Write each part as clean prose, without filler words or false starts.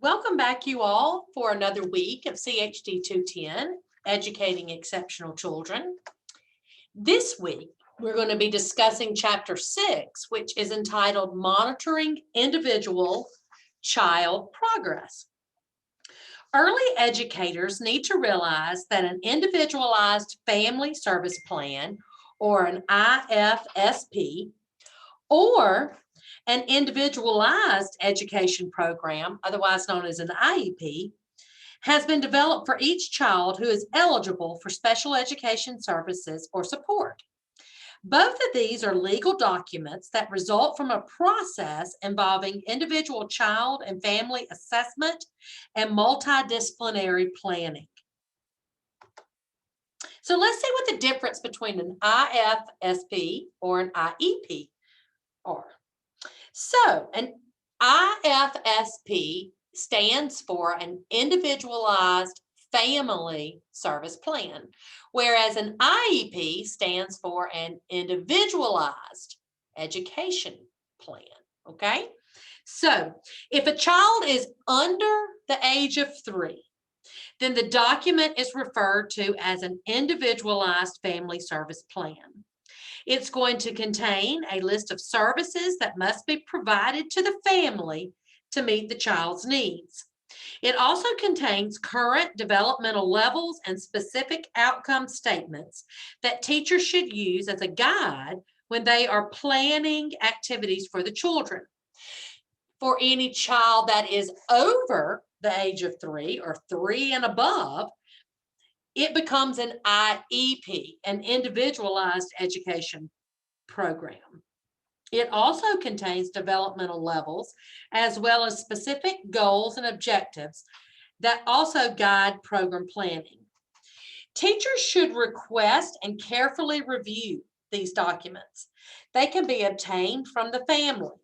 Welcome back, you all, for another week of CHD 210, Educating Exceptional Children. This week, we're going to be discussing Chapter 6, which is entitled Monitoring Individual Child Progress. Early educators need to realize that an individualized family service plan, or an IFSP, or an individualized education program, otherwise known as an IEP, has been developed for each child who is eligible for special education services or support. Both of these are legal documents that result from a process involving individual child and family assessment and multidisciplinary planning. So let's see what the difference between an IFSP or an IEP are. So an IFSP stands for an individualized family service plan, whereas an IEP stands for an individualized education plan, okay? So if a child is under the age of 3, then the document is referred to as an individualized family service plan. It's going to contain a list of services that must be provided to the family to meet the child's needs. It also contains current developmental levels and specific outcome statements that teachers should use as a guide when they are planning activities for the children. For any child that is over the age of 3 or 3 and above, it becomes an IEP, an individualized education program. It also contains developmental levels as well as specific goals and objectives that also guide program planning. Teachers should request and carefully review these documents. They can be obtained from the family.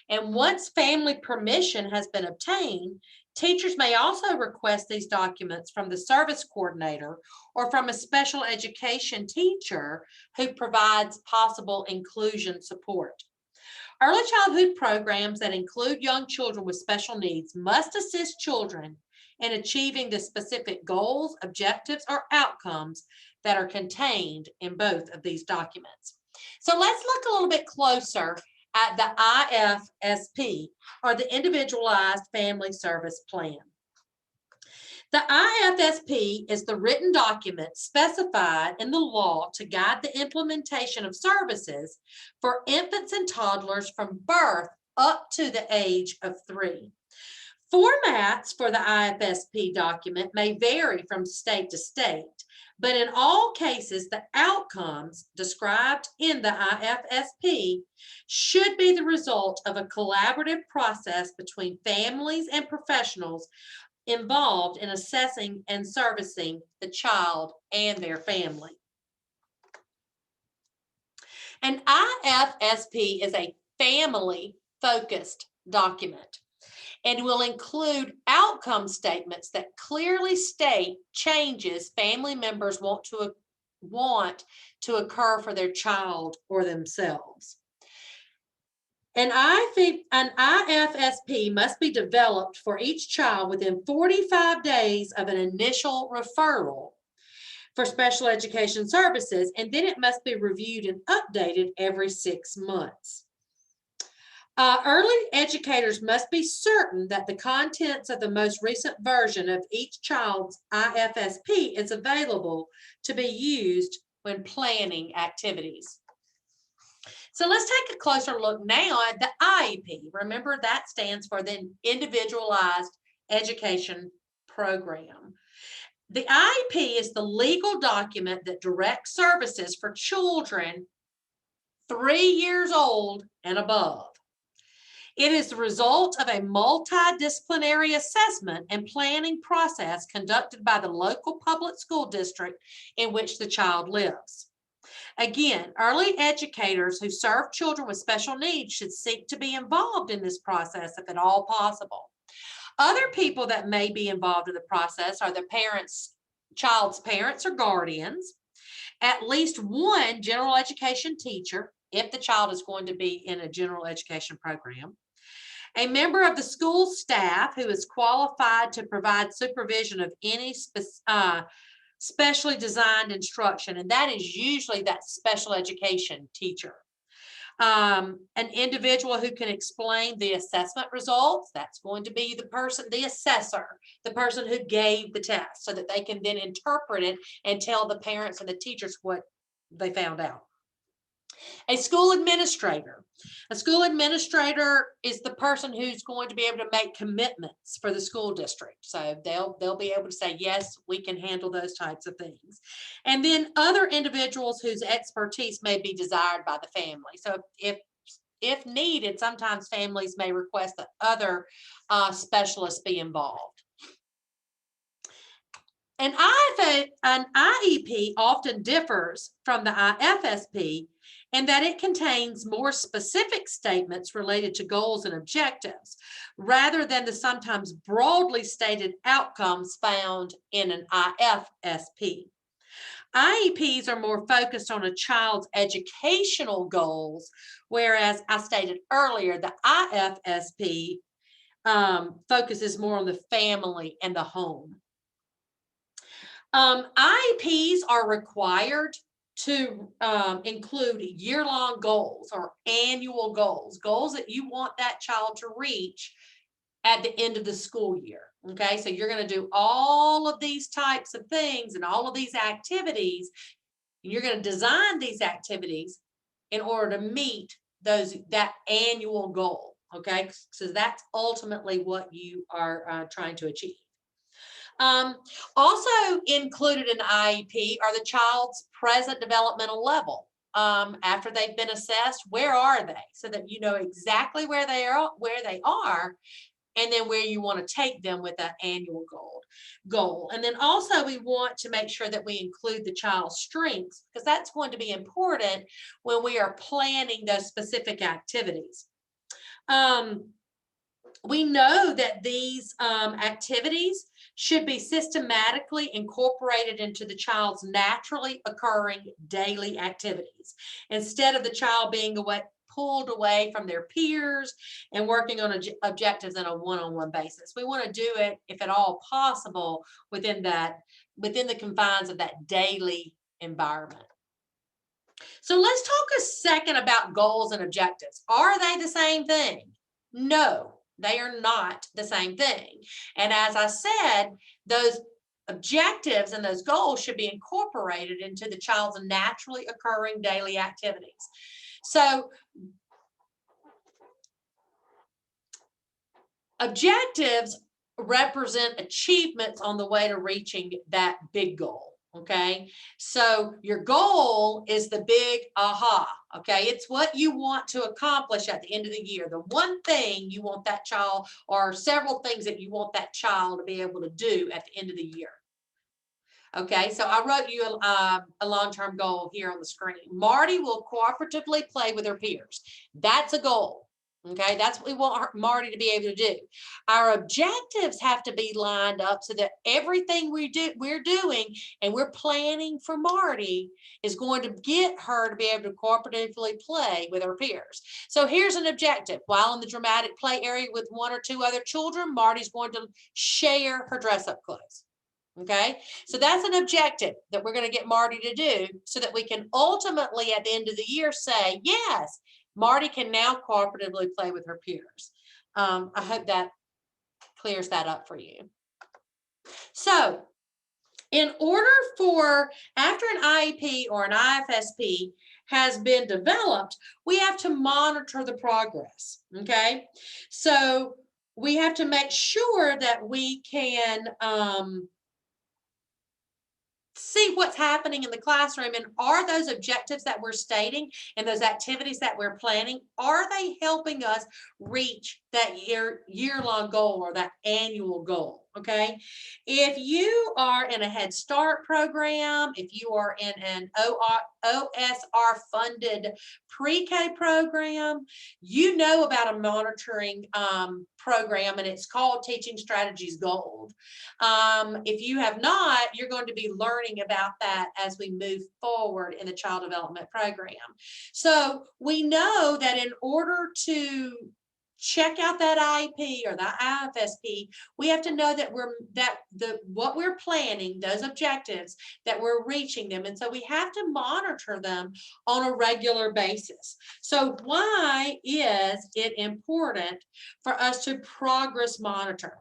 And once family permission has been obtained, teachers may also request these documents from the service coordinator or from a special education teacher who provides possible inclusion support. Early childhood programs that include young children with special needs must assist children in achieving the specific goals, objectives, or outcomes that are contained in both of these documents. So let's look a little bit closer at the IFSP, or the Individualized Family Service Plan. The IFSP is the written document specified in the law to guide the implementation of services for infants and toddlers from birth up to the age of 3. Formats for the IFSP document may vary from state to state, but in all cases, the outcomes described in the IFSP should be the result of a collaborative process between families and professionals involved in assessing and servicing the child and their family. An IFSP is a family-focused document and will include outcome statements that clearly state changes family members want to occur for their child or themselves. An IFSP must be developed for each child within 45 days of an initial referral for special education services, and then it must be reviewed and updated every 6 months. Early educators must be certain that the contents of the most recent version of each child's IFSP is available to be used when planning activities. So let's take a closer look now at the IEP. Remember, that stands for the Individualized Education Program. The IEP is the legal document that directs services for children 3 years old and above. It is the result of a multidisciplinary assessment and planning process conducted by the local public school district in which the child lives. Again, early educators who serve children with special needs should seek to be involved in this process if at all possible. Other people that may be involved in the process are the child's parents or guardians, at least one general education teacher, if the child is going to be in a general education program, A member of the school staff who is qualified to provide supervision of any specially designed instruction, and that is usually that special education teacher. An individual who can explain the assessment results, that's going to be the person, the assessor, the person who gave the test, so that they can then interpret it and tell the parents and the teachers what they found out. A school administrator. A school administrator is the person who's going to be able to make commitments for the school district. So they'll be able to say, yes, we can handle those types of things. And then other individuals whose expertise may be desired by the family. So if needed, sometimes families may request that other specialists be involved. An IEP often differs from the IFSP in that it contains more specific statements related to goals and objectives, rather than the sometimes broadly stated outcomes found in an IFSP. IEPs are more focused on a child's educational goals, whereas I stated earlier, the IFSP focuses more on the family and the home. IEPs are required to include year-long goals or annual goals, goals that you want that child to reach at the end of the school year. Okay, so you're going to do all of these types of things and all of these activities, and you're going to design these activities in order to meet that annual goal. Okay, so that's ultimately what you are trying to achieve. Also included in IEP are the child's present developmental level. After they've been assessed, where are they? So that you know exactly where they are, and then where you want to take them with that annual goal. And then also we want to make sure that we include the child's strengths, because that's going to be important when we are planning those specific activities. We know that these activities should be systematically incorporated into the child's naturally occurring daily activities, instead of the child being pulled away from their peers and working on objectives on a one-on-one basis. We want to do it, if at all possible, within the confines of that daily environment. So let's talk a second about goals and objectives. Are they the same thing? No. They are not the same thing. And as I said, those objectives and those goals should be incorporated into the child's naturally occurring daily activities. So objectives represent achievements on the way to reaching that big goal. Okay, so your goal is the big aha. Okay, it's what you want to accomplish at the end of the year, the one thing you want that child, or several things that you want that child to be able to do at the end of the year. Okay, so I wrote you a long-term goal here on the screen. Marty will cooperatively play with her peers. That's a goal. Okay, that's what we want Marty to be able to do. Our objectives have to be lined up so that everything we're doing and we're planning for Marty is going to get her to be able to cooperatively play with her peers. So here's an objective. While in the dramatic play area with one or two other children, Marty's going to share her dress-up clothes. Okay, so that's an objective that we're going to get Marty to do, so that we can ultimately at the end of the year say, yes, Marty can now cooperatively play with her peers. I hope that clears that up for you. So in order for, after an IEP or an IFSP has been developed, we have to monitor the progress. Okay, so we have to make sure that we can see what's happening in the classroom, and are those objectives that we're stating and those activities that we're planning, are they helping us reach that year-long goal or that annual goal? Okay, if you are in a Head Start program, if you are in an OSR funded pre-K program, you know about a monitoring program, and it's called Teaching Strategies Gold. If you have not, you're going to be learning about that as we move forward in the child development program. So we know that in order to check out that IEP or the IFSP, we have to know that what we're planning, those objectives, that we're reaching them. And so we have to monitor them on a regular basis. So why is it important for us to progress monitor?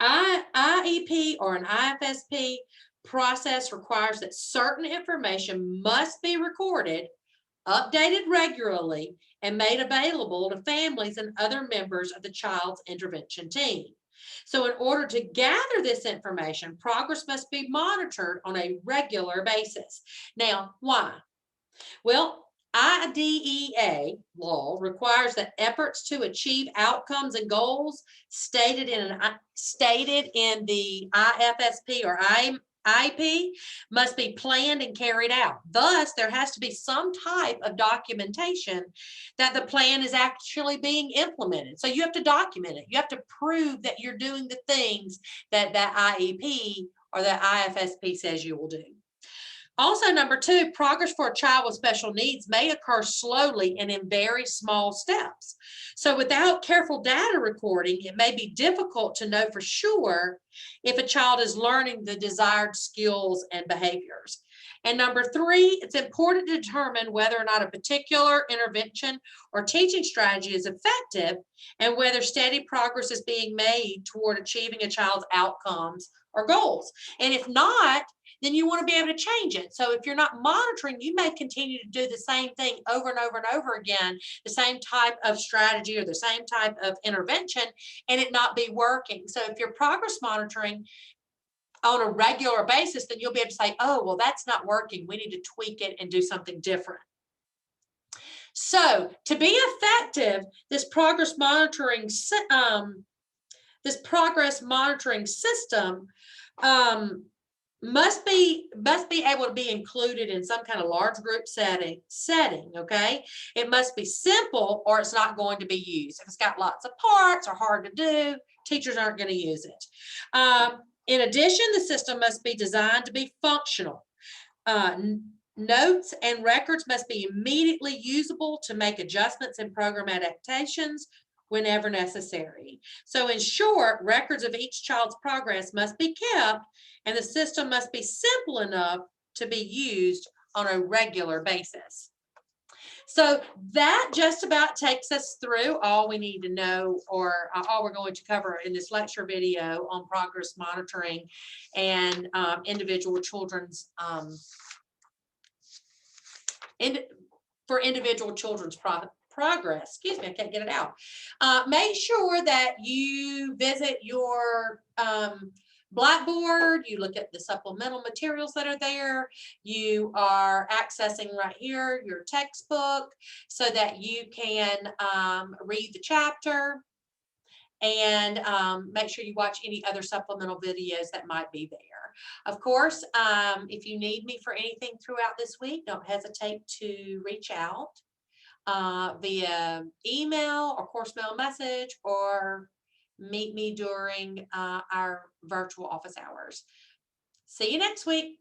IEP or an IFSP process requires that certain information must be recorded, updated regularly, and made available to families and other members of the child's intervention team. So in order to gather this information, progress must be monitored on a regular basis. Now, why? Well, IDEA law requires that efforts to achieve outcomes and goals stated in the IFSP or IEP must be planned and carried out. Thus, there has to be some type of documentation that the plan is actually being implemented. So you have to document it. You have to prove that you're doing the things that that IEP or the IFSP says you will do. Also, number two, progress for a child with special needs may occur slowly and in very small steps. So without careful data recording, it may be difficult to know for sure if a child is learning the desired skills and behaviors. And number three, it's important to determine whether or not a particular intervention or teaching strategy is effective and whether steady progress is being made toward achieving a child's outcomes or goals. And if not, then you want to be able to change it. So if you're not monitoring, you may continue to do the same thing over and over and over again, the same type of strategy or the same type of intervention, and it not be working. So if you're progress monitoring on a regular basis, then you'll be able to say, oh, well, that's not working. We need to tweak it and do something different. So to be effective, this progress monitoring system must be able to be included in some kind of large group setting, okay? It must be simple or it's not going to be used. If it's got lots of parts or hard to do, teachers aren't going to use it. In addition, the system must be designed to be functional. Notes and records must be immediately usable to make adjustments and program adaptations whenever necessary. So in short, records of each child's progress must be kept and the system must be simple enough to be used on a regular basis. So that just about takes us through all we need to know, or all we're going to cover in this lecture video on progress monitoring and individual children's for individual children's progress. Excuse me, I can't get it out. Make sure that you visit your Blackboard, you look at the supplemental materials that are there, you are accessing right here your textbook so that you can read the chapter, and make sure you watch any other supplemental videos that might be there. Of course, if you need me for anything throughout this week, don't hesitate to reach out via email or course mail message, or meet me during our virtual office hours. See you next week.